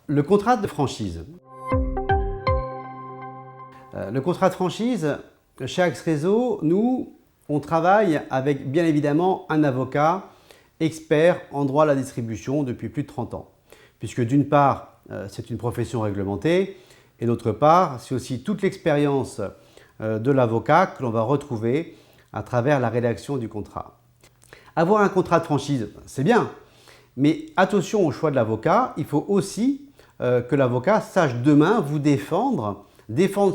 Le contrat de franchise. Le contrat de franchise, chez Axe Réseau, nous, on travaille avec bien évidemment un avocat expert en droit à la distribution depuis plus de 30 ans. Puisque d'une part, c'est une profession réglementée et d'autre part, c'est aussi toute l'expérience de l'avocat que l'on va retrouver à travers la rédaction du contrat. Avoir un contrat de franchise, c'est bien, mais attention au choix de l'avocat, il faut aussi que l'avocat sache demain vous défendre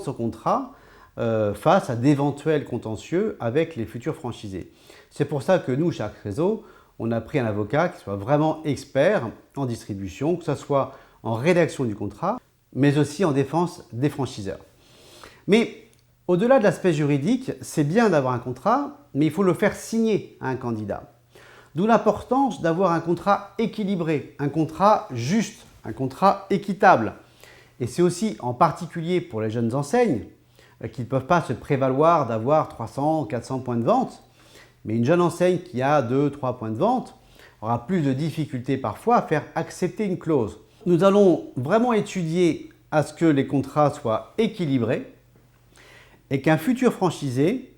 son contrat face à d'éventuels contentieux avec les futurs franchisés. C'est pour ça que nous, chez Axe Réseau, on a pris un avocat qui soit vraiment expert en distribution, que ce soit en rédaction du contrat, mais aussi en défense des franchiseurs. Mais au-delà de l'aspect juridique, c'est bien d'avoir un contrat, mais il faut le faire signer à un candidat. D'où l'importance d'avoir un contrat équilibré, un contrat juste, un contrat équitable. Et c'est aussi en particulier pour les jeunes enseignes qui ne peuvent pas se prévaloir d'avoir 300, 400 points de vente. Mais une jeune enseigne qui a 2-3 points de vente aura plus de difficultés parfois à faire accepter une clause. Nous allons vraiment étudier à ce que les contrats soient équilibrés et qu'un futur franchisé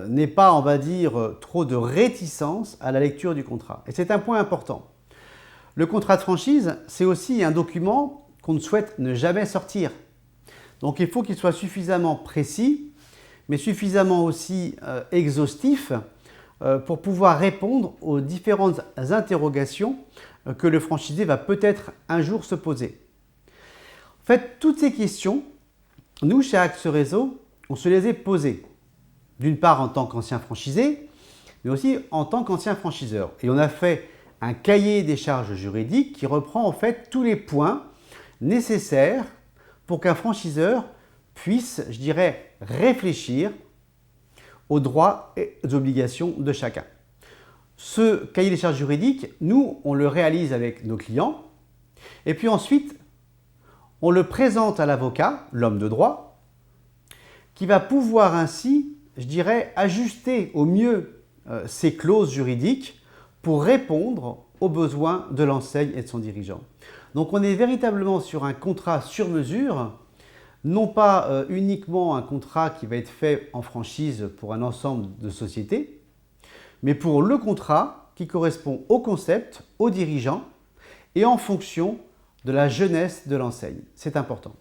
n'ait pas, on va dire, trop de réticence à la lecture du contrat. Et c'est un point important. Le contrat de franchise, c'est aussi un document qu'on ne souhaite ne jamais sortir. Donc il faut qu'il soit suffisamment précis, mais suffisamment aussi exhaustif pour pouvoir répondre aux différentes interrogations que le franchisé va peut-être un jour se poser. En fait, toutes ces questions, nous, chez Axe Réseau, on se les est posées. D'une part en tant qu'ancien franchisé, mais aussi en tant qu'ancien franchiseur. Et on a fait un cahier des charges juridiques qui reprend en fait tous les points nécessaires pour qu'un franchiseur puisse, je dirais, réfléchir aux droits et aux obligations de chacun. Ce cahier des charges juridiques, nous, on le réalise avec nos clients et puis ensuite, on le présente à l'avocat, l'homme de droit, qui va pouvoir ainsi, je dirais, ajuster au mieux ces clauses juridiques pour répondre aux besoins de l'enseigne et de son dirigeant. Donc on est véritablement sur un contrat sur mesure, non pas uniquement un contrat qui va être fait en franchise pour un ensemble de sociétés, mais pour le contrat qui correspond au concept, au dirigeant et en fonction de la jeunesse de l'enseigne. C'est important.